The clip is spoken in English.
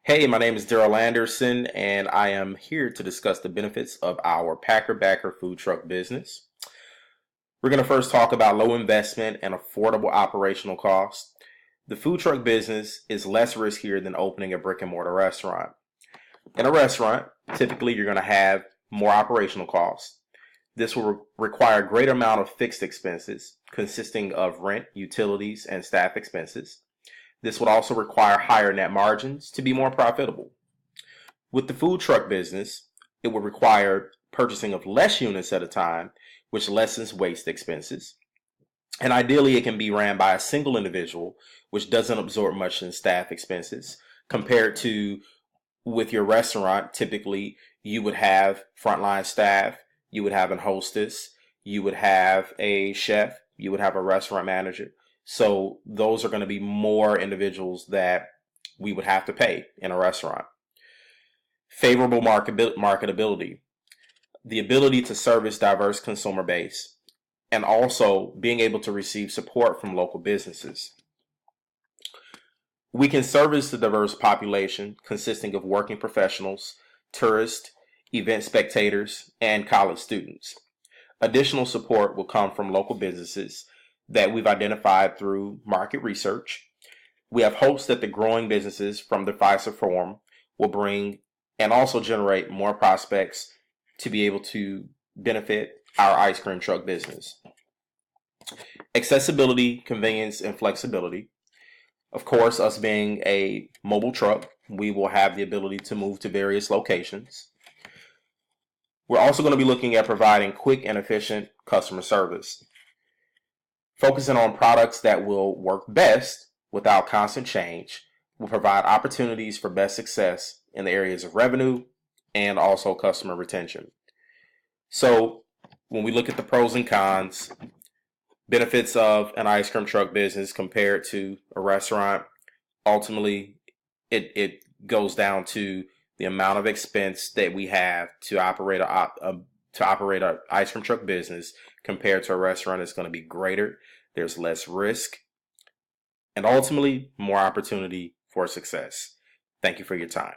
Hey, my name is Daryl Anderson, and I am here to discuss the benefits of our Packer Backer food truck business. We're going to first talk about low investment and affordable operational costs. The food truck business is less riskier than opening a brick and mortar restaurant. In a restaurant, typically you're going to have more operational costs. This will require a greater amount of fixed expenses consisting of rent, utilities, and staff expenses. This would also require higher net margins to be more profitable. With the food truck business, it would require purchasing of less units at a time, which lessens waste expenses. And ideally, it can be ran by a single individual, which doesn't absorb much in staff expenses, compared to with your restaurant. Typically, you would have frontline staff, you would have an hostess, you would have a chef, you would have a restaurant manager. So those are going to be more individuals that we would have to pay in a restaurant. Favorable marketability, the ability to service diverse consumer base, and also being able to receive support from local businesses. We can service the diverse population consisting of working professionals, tourists, event spectators, and college students. Additional support will come from local businesses that we've identified through market research. We have hopes that the growing businesses from the FISA Forum will bring and also generate more prospects to be able to benefit our ice cream truck business. Accessibility, convenience, and flexibility. Of course, us being a mobile truck, we will have the ability to move to various locations. We're also going to be looking at providing quick and efficient customer service. Focusing on products that will work best without constant change will provide opportunities for best success in the areas of revenue and also customer retention. So when we look at the pros and cons, benefits of an ice cream truck business compared to a restaurant, ultimately it goes down to the amount of expense that we have to operate a ice cream truck business compared to a restaurant is going to be greater. There's less risk and ultimately more opportunity for success. Thank you for your time.